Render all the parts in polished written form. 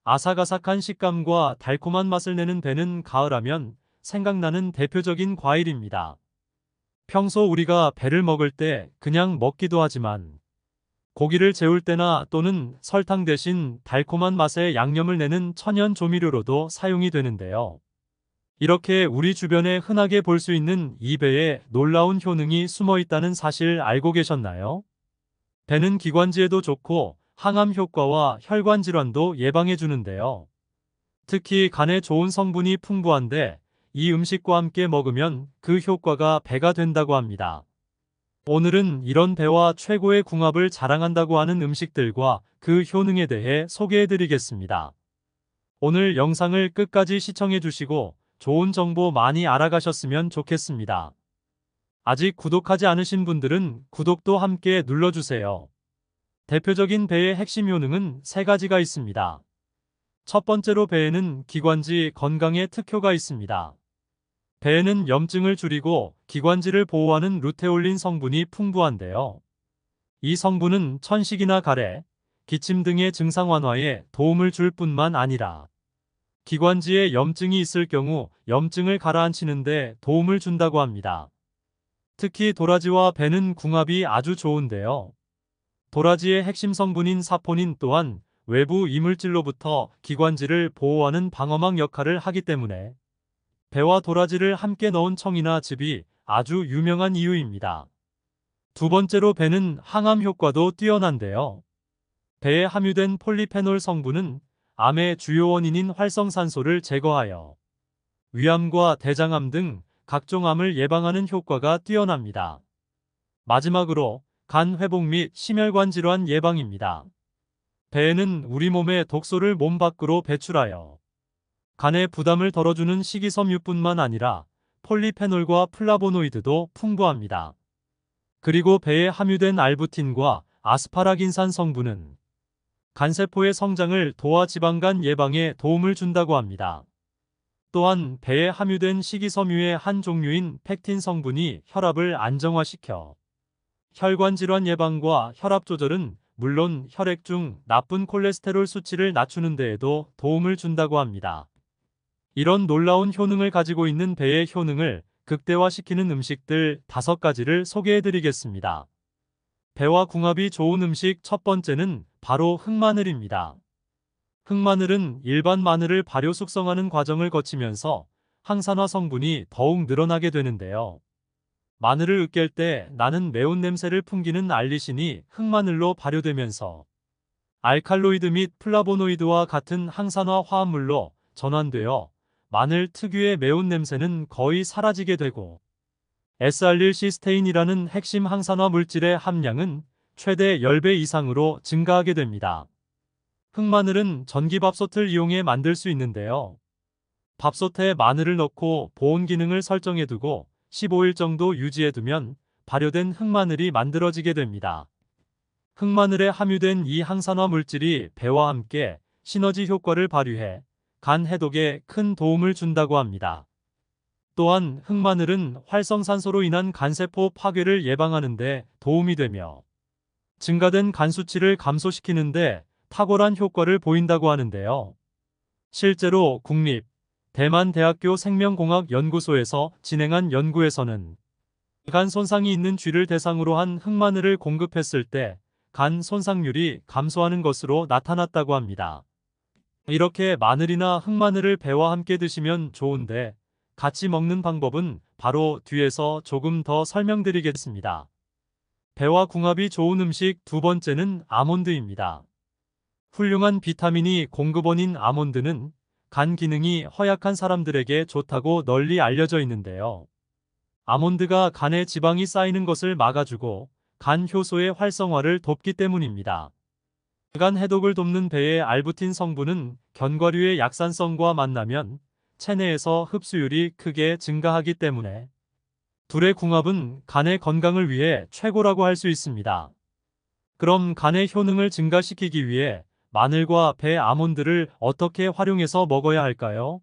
아삭아삭한 식감과 달콤한 맛을 내는 배는 가을하면 생각나는 대표적인 과일입니다. 평소 우리가 배를 먹을 때 그냥 먹기도 하지만 고기를 재울 때나 또는 설탕 대신 달콤한 맛의 양념을 내는 천연 조미료로도 사용이 되는데요. 이렇게 우리 주변에 흔하게 볼 수 있는 이 배에 놀라운 효능이 숨어 있다는 사실 알고 계셨나요? 배는 기관지에도 좋고 항암 효과와 혈관 질환도 예방해 주는데요. 특히 간에 좋은 성분이 풍부한데 이 음식과 함께 먹으면 그 효과가 배가 된다고 합니다. 오늘은 이런 배와 최고의 궁합을 자랑한다고 하는 음식들과 그 효능에 대해 소개해 드리겠습니다. 오늘 영상을 끝까지 시청해 주시고 좋은 정보 많이 알아가셨으면 좋겠습니다. 아직 구독하지 않으신 분들은 구독도 함께 눌러주세요. 대표적인 배의 핵심 효능은 세 가지가 있습니다. 첫 번째로 배에는 기관지 건강에 특효가 있습니다. 배에는 염증을 줄이고 기관지를 보호하는 루테올린 성분이 풍부한데요. 이 성분은 천식이나 가래, 기침 등의 증상 완화에 도움을 줄 뿐만 아니라 기관지에 염증이 있을 경우 염증을 가라앉히는 데 도움을 준다고 합니다. 특히 도라지와 배는 궁합이 아주 좋은데요. 도라지의 핵심 성분인 사포닌 또한 외부 이물질로부터 기관지를 보호하는 방어막 역할을 하기 때문에 배와 도라지를 함께 넣은 청이나 즙이 아주 유명한 이유입니다. 두 번째로 배는 항암 효과도 뛰어난데요. 배에 함유된 폴리페놀 성분은 암의 주요 원인인 활성산소를 제거하여 위암과 대장암 등 각종 암을 예방하는 효과가 뛰어납니다. 마지막으로 간 회복 및 심혈관 질환 예방입니다. 배에는 우리 몸의 독소를 몸 밖으로 배출하여 간의 부담을 덜어주는 식이섬유뿐만 아니라 폴리페놀과 플라보노이드도 풍부합니다. 그리고 배에 함유된 알부틴과 아스파라긴산 성분은 간세포의 성장을 도와 지방간 예방에 도움을 준다고 합니다. 또한 배에 함유된 식이섬유의 한 종류인 팩틴 성분이 혈압을 안정화시켜 혈관 질환 예방과 혈압 조절은 물론 혈액 중 나쁜 콜레스테롤 수치를 낮추는 데에도 도움을 준다고 합니다. 이런 놀라운 효능을 가지고 있는 배의 효능을 극대화시키는 음식들 5가지를 소개해 드리겠습니다. 배와 궁합이 좋은 음식 첫 번째는 바로 흑마늘입니다. 흑마늘은 일반 마늘을 발효 숙성하는 과정을 거치면서 항산화 성분이 더욱 늘어나게 되는데요. 마늘을 으깰 때 나는 매운 냄새를 풍기는 알리신이 흑마늘로 발효되면서 알칼로이드 및 플라보노이드와 같은 항산화 화합물로 전환되어 마늘 특유의 매운 냄새는 거의 사라지게 되고 S알릴시스테인이라는 핵심 항산화 물질의 함량은 최대 10배 이상으로 증가하게 됩니다. 흑마늘은 전기밥솥을 이용해 만들 수 있는데요. 밥솥에 마늘을 넣고 보온 기능을 설정해 두고 15일 정도 유지해 두면 발효된 흑마늘이 만들어지게 됩니다. 흑마늘에 함유된 이 항산화 물질이 배와 함께 시너지 효과를 발휘해 간 해독에 큰 도움을 준다고 합니다. 또한 흑마늘은 활성산소로 인한 간세포 파괴를 예방하는 데 도움이 되며 증가된 간 수치를 감소시키는 데 탁월한 효과를 보인다고 하는데요. 실제로 국립 대만대학교 생명공학연구소에서 진행한 연구에서는 간 손상이 있는 쥐를 대상으로 한 흑마늘을 공급했을 때 간 손상률이 감소하는 것으로 나타났다고 합니다. 이렇게 마늘이나 흑마늘을 배와 함께 드시면 좋은데 같이 먹는 방법은 바로 뒤에서 조금 더 설명드리겠습니다. 배와 궁합이 좋은 음식 두 번째는 아몬드입니다. 훌륭한 비타민이 공급원인 아몬드는 간 기능이 허약한 사람들에게 좋다고 널리 알려져 있는데요. 아몬드가 간에 지방이 쌓이는 것을 막아주고 간 효소의 활성화를 돕기 때문입니다. 간 해독을 돕는 배의 알부틴 성분은 견과류의 약산성과 만나면 체내에서 흡수율이 크게 증가하기 때문에 둘의 궁합은 간의 건강을 위해 최고라고 할 수 있습니다. 그럼 간의 효능을 증가시키기 위해 마늘과 배 아몬드를 어떻게 활용해서 먹어야 할까요?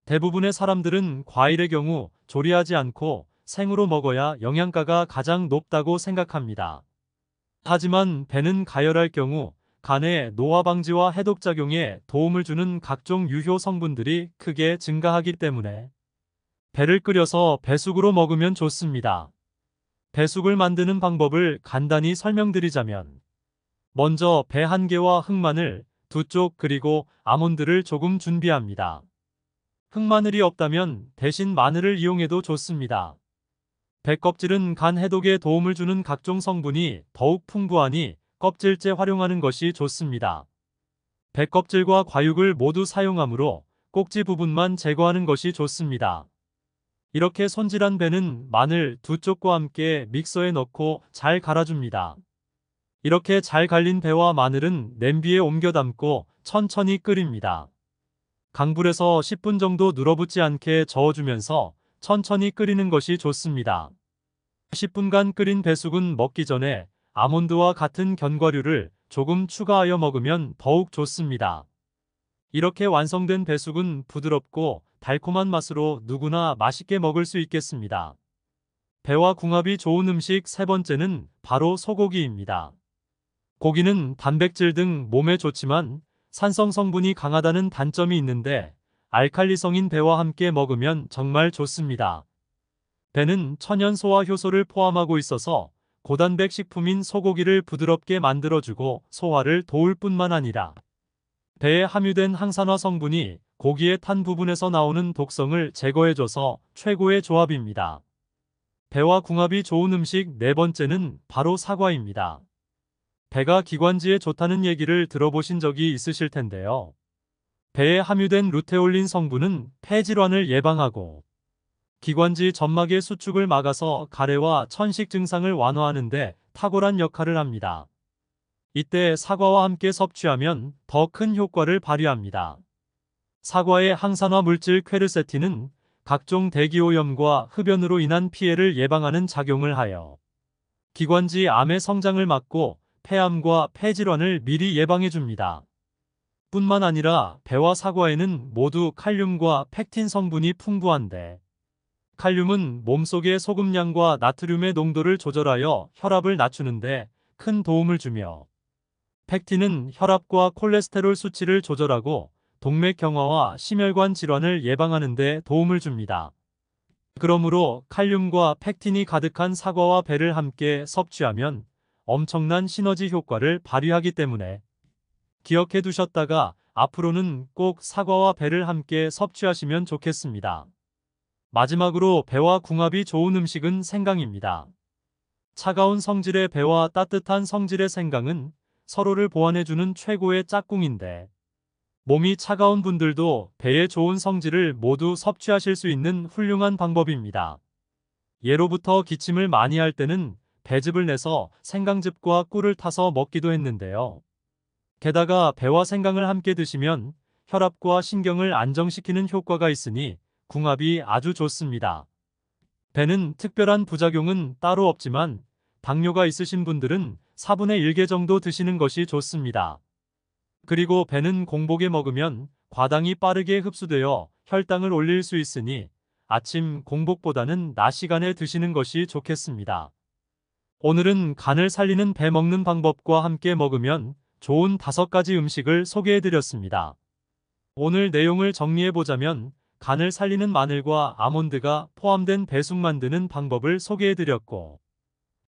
대부분의 사람들은 과일의 경우 조리하지 않고 생으로 먹어야 영양가가 가장 높다고 생각합니다. 하지만 배는 가열할 경우 간의 노화 방지와 해독 작용에 도움을 주는 각종 유효 성분들이 크게 증가하기 때문에 배를 끓여서 배숙으로 먹으면 좋습니다. 배숙을 만드는 방법을 간단히 설명드리자면, 먼저 배 1개와 흑마늘 2쪽 그리고 아몬드를 조금 준비합니다. 흑마늘이 없다면 대신 마늘을 이용해도 좋습니다. 배 껍질은 간 해독에 도움을 주는 각종 성분이 더욱 풍부하니 껍질째 활용하는 것이 좋습니다. 배 껍질과 과육을 모두 사용하므로 꼭지 부분만 제거하는 것이 좋습니다. 이렇게 손질한 배는 마늘 2쪽과 함께 믹서에 넣고 잘 갈아줍니다. 이렇게 잘 갈린 배와 마늘은 냄비에 옮겨 담고 천천히 끓입니다. 강불에서 10분 정도 눌어붙지 않게 저어주면서 천천히 끓이는 것이 좋습니다. 10분간 끓인 배숙은 먹기 전에 아몬드와 같은 견과류를 조금 추가하여 먹으면 더욱 좋습니다. 이렇게 완성된 배숙은 부드럽고 달콤한 맛으로 누구나 맛있게 먹을 수 있겠습니다. 배와 궁합이 좋은 음식 3번째는 바로 소고기입니다. 고기는 단백질 등 몸에 좋지만 산성 성분이 강하다는 단점이 있는데 알칼리성인 배와 함께 먹으면 정말 좋습니다. 배는 천연 소화 효소를 포함하고 있어서 고단백 식품인 소고기를 부드럽게 만들어주고 소화를 도울 뿐만 아니라 배에 함유된 항산화 성분이 고기의 탄 부분에서 나오는 독성을 제거해줘서 최고의 조합입니다. 배와 궁합이 좋은 음식 4번째는 바로 사과입니다. 배가 기관지에 좋다는 얘기를 들어보신 적이 있으실 텐데요. 배에 함유된 루테올린 성분은 폐질환을 예방하고 기관지 점막의 수축을 막아서 가래와 천식 증상을 완화하는 데 탁월한 역할을 합니다. 이때 사과와 함께 섭취하면 더 큰 효과를 발휘합니다. 사과의 항산화 물질 퀘르세틴은 각종 대기오염과 흡연으로 인한 피해를 예방하는 작용을 하여 기관지 암의 성장을 막고 폐암과 폐질환을 미리 예방해줍니다. 뿐만 아니라 배와 사과에는 모두 칼륨과 펙틴 성분이 풍부한데, 칼륨은 몸속의 소금량과 나트륨의 농도를 조절하여 혈압을 낮추는데 큰 도움을 주며, 펙틴은 혈압과 콜레스테롤 수치를 조절하고 동맥 경화와 심혈관 질환을 예방하는 데 도움을 줍니다. 그러므로 칼륨과 펙틴이 가득한 사과와 배를 함께 섭취하면 엄청난 시너지 효과를 발휘하기 때문에 기억해 두셨다가 앞으로는 꼭 사과와 배를 함께 섭취하시면 좋겠습니다. 마지막으로 배와 궁합이 좋은 음식은 생강입니다. 차가운 성질의 배와 따뜻한 성질의 생강은 서로를 보완해주는 최고의 짝꿍인데, 몸이 차가운 분들도 배에 좋은 성질을 모두 섭취하실 수 있는 훌륭한 방법입니다. 예로부터 기침을 많이 할 때는 배즙을 내서 생강즙과 꿀을 타서 먹기도 했는데요. 게다가 배와 생강을 함께 드시면 혈압과 신경을 안정시키는 효과가 있으니 궁합이 아주 좋습니다. 배는 특별한 부작용은 따로 없지만 당뇨가 있으신 분들은 4분의 1개 정도 드시는 것이 좋습니다. 그리고 배는 공복에 먹으면 과당이 빠르게 흡수되어 혈당을 올릴 수 있으니 아침 공복보다는 낮 시간에 드시는 것이 좋겠습니다. 오늘은 간을 살리는 배 먹는 방법과 함께 먹으면 좋은 5가지 음식을 소개해드렸습니다. 오늘 내용을 정리해보자면, 간을 살리는 마늘과 아몬드가 포함된 배숙 만드는 방법을 소개해드렸고,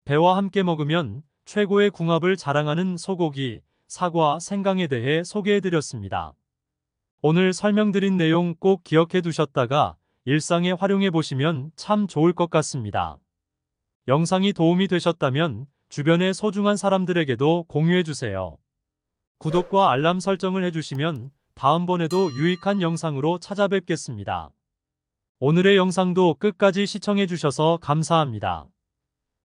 배와 함께 먹으면 최고의 궁합을 자랑하는 소고기, 사과, 생강에 대해 소개해드렸습니다. 오늘 설명드린 내용 꼭 기억해 두셨다가 일상에 활용해 보시면 참 좋을 것 같습니다. 영상이 도움이 되셨다면 주변의 소중한 사람들에게도 공유해 주세요. 구독과 알람 설정을 해주시면 다음번에도 유익한 영상으로 찾아뵙겠습니다. 오늘의 영상도 끝까지 시청해 주셔서 감사합니다.